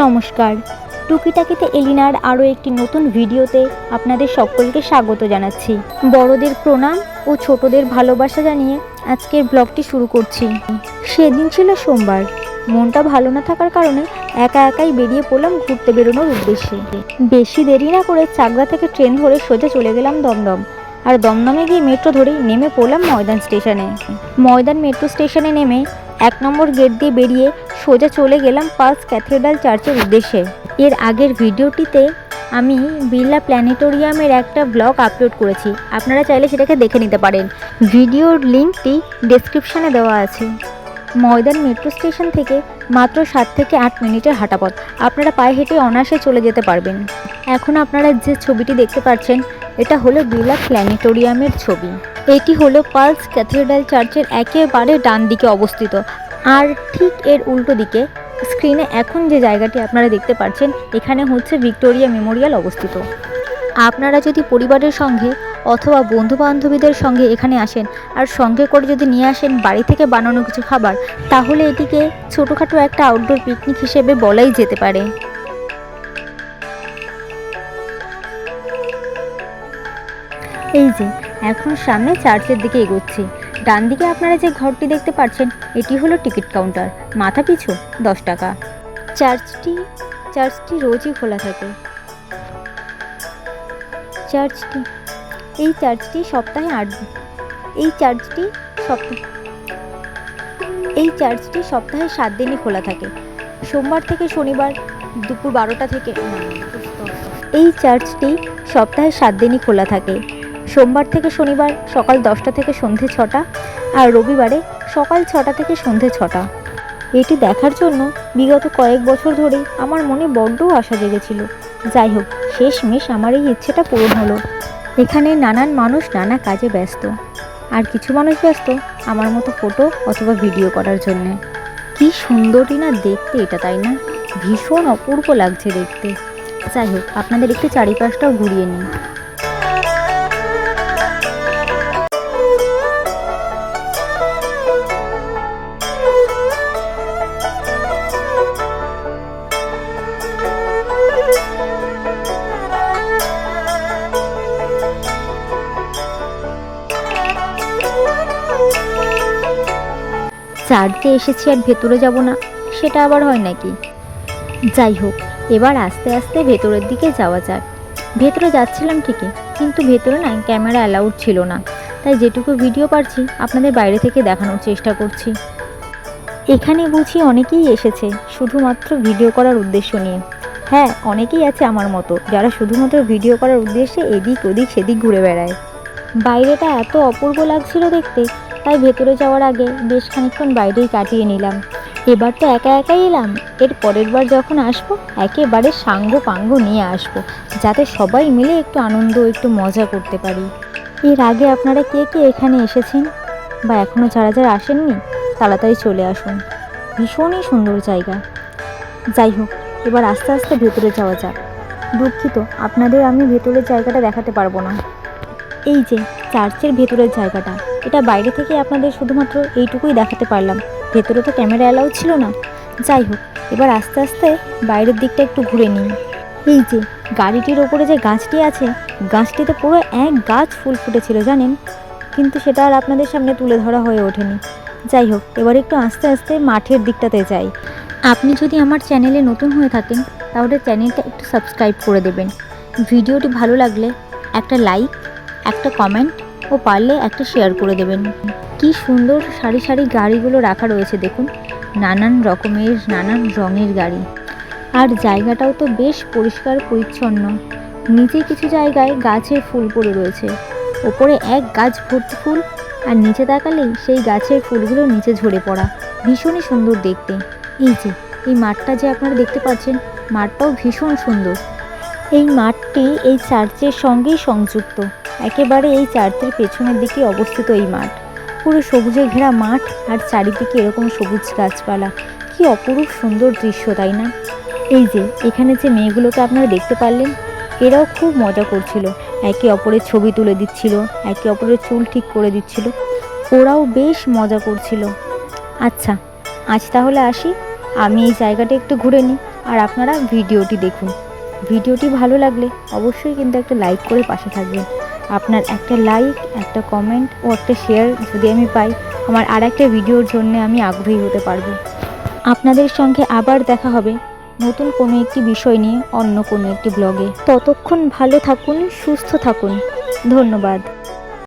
নমস্কার, টুকিটাকিতে এলিনার আরও একটি নতুন ভিডিওতে আপনাদের সকলকে স্বাগত জানাচ্ছি। বড়দের প্রণাম ও ছোটদের ভালোবাসা জানিয়ে আজকের ব্লগটি শুরু করছি। সেদিন ছিল সোমবার। মনটা ভালো না থাকার কারণে একা একাই বেরিয়ে পড়লাম ঘুরতে বেরোনোর উদ্দেশ্যে। বেশি দেরি না করে চাকদা থেকে ট্রেন ধরে সোজা চলে গেলাম দমদম। আর দমদমে গিয়ে মেট্রো ধরেই নেমে পড়লাম ময়দান স্টেশনে। ময়দান মেট্রো স্টেশনে নেমে 1 নম্বর গেট দিয়ে বেরিয়ে সোজা চলে গেলাম পার্লস ক্যাথেড্রাল চার্চের উদ্দেশ্যে। এর আগের ভিডিওটিতে আমি বিড়লা প্ল্যানেটোরিয়ামের একটা ব্লগ আপলোড করেছি, আপনারা চাইলে সেটাকে দেখে নিতে পারেন। ভিডিওর লিঙ্কটি ডেসক্রিপশানে দেওয়া আছে। ময়দান মেট্রো স্টেশন থেকে মাত্র 7 থেকে 8 মিনিটের হাঁটা পথ, আপনারা পায়ে হেঁটে অনায়াসে চলে যেতে পারবেন। এখন আপনারা যে ছবিটি দেখতে পাচ্ছেন এটা হলো বিড়লা প্ল্যানেটোরিয়ামের ছবি। এটি হলো পার্লস ক্যাথেড্রাল চার্চের একেবারে ডান দিকে অবস্থিত। আর ঠিক এর উল্টো দিকে স্ক্রিনে এখন যে জায়গাটি আপনারা দেখতে পাচ্ছেন এখানে হচ্ছে ভিক্টোরিয়া মেমোরিয়াল অবস্থিত। আপনারা যদি পরিবারের সঙ্গে অথবা বন্ধু বান্ধবীদের সঙ্গে এখানে আসেন আর সঙ্গে করে যদি নিয়ে আসেন বাড়ি থেকে বানানো কিছু খাবার, তাহলে এটিকে ছোটোখাটো একটা আউটডোর পিকনিক হিসেবে বলাই যেতে পারে। এই যে এখন সামনে চার্চের দিকে এগোচ্ছি। ডান দিকে আপনারা যে ঘরটি দেখতে পাচ্ছেন এটি হলো টিকিট কাউন্টার, মাথা পিছু 10 টাকা। চার্চটি রোজই খোলা থাকে। এই চার্চটি সপ্তাহে 7 দিনই খোলা থাকে, সোমবার থেকে শনিবার দুপুর 12টা থেকে। এই চার্চটি সপ্তাহে 7 দিনই খোলা থাকে, সোমবার থেকে শনিবার সকাল 10টা থেকে সন্ধে 6টা, আর রবিবারে সকাল 6টা থেকে সন্ধে 6টা। এটি দেখার জন্য বিগত কয়েক বছর ধরেই আমার মনে বড্ড আশা জেগেছিল। যাই হোক, শেষমেশ আমার এই ইচ্ছেটা পূরণ হলো। এখানে নানান মানুষ নানা কাজে ব্যস্ত, আর কিছু মানুষ ব্যস্ত আমার মতো ফটো অথবা ভিডিও করার জন্যে। কি সুন্দরই না দেখতে এটা, তাই না? ভীষণ অপূর্ব লাগছে দেখতে। যাই হোক, আপনাদের একটু চারিপাশটাও ঘুরিয়ে নিই। চার্চে এসেছি আর ভেতরে যাব না, সেটা আবার হয় নাকি? যাই হোক, এবার আস্তে আস্তে ভেতরের দিকে যাওয়া যাক। ভেতরে যাচ্ছিলাম ঠিকই, কিন্তু ভেতরে না ক্যামেরা অ্যালাউড ছিল না, তাই যেটুকু ভিডিও পারছি আপনাদের বাইরে থেকে দেখানোর চেষ্টা করছি। এখানে বুঝি অনেকেই এসেছে শুধুমাত্র ভিডিও করার উদ্দেশ্য নিয়ে। হ্যাঁ, অনেকেই আছে আমার মতো যারা শুধুমাত্র ভিডিও করার উদ্দেশ্যে এদিক ওদিক সেদিক ঘুরে বেড়ায়। বাইরেটা এত অপূর্ব লাগছিল দেখতে, তাই ভেতরে যাওয়ার আগে বেশ খানিকক্ষণ বাইরেই কাটিয়ে নিলাম। এবার তো একা একাই এলাম, এর পরের বার যখন আসবো একেবারে সাঙ্গ পাঙ্গ নিয়ে আসবো, যাতে সবাই মিলে একটু আনন্দ একটু মজা করতে পারি। এর আগে আপনারা কে কে এখানে এসেছেন বা এখনও যারা যারা আসেননি তাড়াতাড়ি চলে আসুন, ভীষণই সুন্দর জায়গা। যাই হোক, এবার আস্তে আস্তে ভেতরে যাওয়া যাক। দুঃখিত, আপনাদের আমি ভেতরের জায়গাটা দেখাতে পারবো না। এই যে চার্চের ভেতরের জায়গাটা, এটা বাইরে থেকে আপনাদের শুধুমাত্র এইটুকুই দেখাতে পারলাম, ভেতরে তো ক্যামেরা অ্যালাউ ছিল না। যাই হোক, এবার আস্তে আস্তে বাইরের দিকটা একটু ঘুরে নিই। এই যে গাড়িটির ওপরে যে গাছটি আছে, গাছটিতে পুরো এক গাছ ফুল ফুটেছিল জানেন, কিন্তু সেটা আর আপনাদের সামনে তুলে ধরা হয়ে ওঠেনি। যাই হোক, এবার একটু আস্তে আস্তে মাঠের দিকটাতে যাই। আপনি যদি আমার চ্যানেলে নতুন হয়ে থাকেন তাহলে চ্যানেলটা একটু সাবস্ক্রাইব করে দেবেন। ভিডিওটি ভালো লাগলে একটা লাইক, একটা কমেন্ট ও পারলে একটা শেয়ার করে দেবেন। কি সুন্দর সারি সারি গাড়িগুলো রাখা রয়েছে দেখুন, নানান রকমের নানান রঙের গাড়ি। আর জায়গাটাও তো বেশ পরিষ্কার পরিচ্ছন্ন। নিচে কিছু জায়গায় গাছের ফুল পড়ে রয়েছে, ওপরে এক গাছ ভর্তি ফুল, আর নিচে তাকালেই সেই গাছের ফুলগুলো নিচে ঝরে পড়া, ভীষণই সুন্দর দেখতে। এই যে এই মাঠটা যে আপনারা দেখতে পাচ্ছেন, মাঠটাও ভীষণ সুন্দর। এই মাঠটি এই চার্চের সঙ্গেই সংযুক্ত, একেবারে এই চার্চের পেছনের দিকে অবস্থিত এই মাঠ। পুরো সবুজে ঘেরা মাঠ, আর চারিদিকে এরকম সবুজ গাছপালা, কি অপরূপ সুন্দর দৃশ্য, তাই না? এই যে এখানে যে মেয়েগুলোকে আপনারা দেখতে পারলেন, এরাও খুব মজা করছিল, একে অপরের ছবি তুলে দিচ্ছিল, একে অপরের চুল ঠিক করে দিচ্ছিল, ওরাও বেশ মজা করছিল। আচ্ছা, আজ তাহলে আসি, আমি এই জায়গাটা একটু ঘুরে নিই, আর আপনারা ভিডিওটি দেখুন। ভিডিওটি ভালো লাগলে অবশ্যই কিন্তু একটা লাইক করে পাশে থাকবেন। আপনার একটা লাইক, একটা কমেন্ট ও একটা শেয়ার যদি আমি পাই, আমার আর একটা ভিডিওর জন্য আমি আগ্রহী হতে পারবো। আপনাদের সঙ্গে আবার দেখা হবে নতুন কোনো একটি বিষয় নিয়ে, অন্য কোনো একটি ব্লগে। ততক্ষণ ভালো থাকুন, সুস্থ থাকুন। ধন্যবাদ।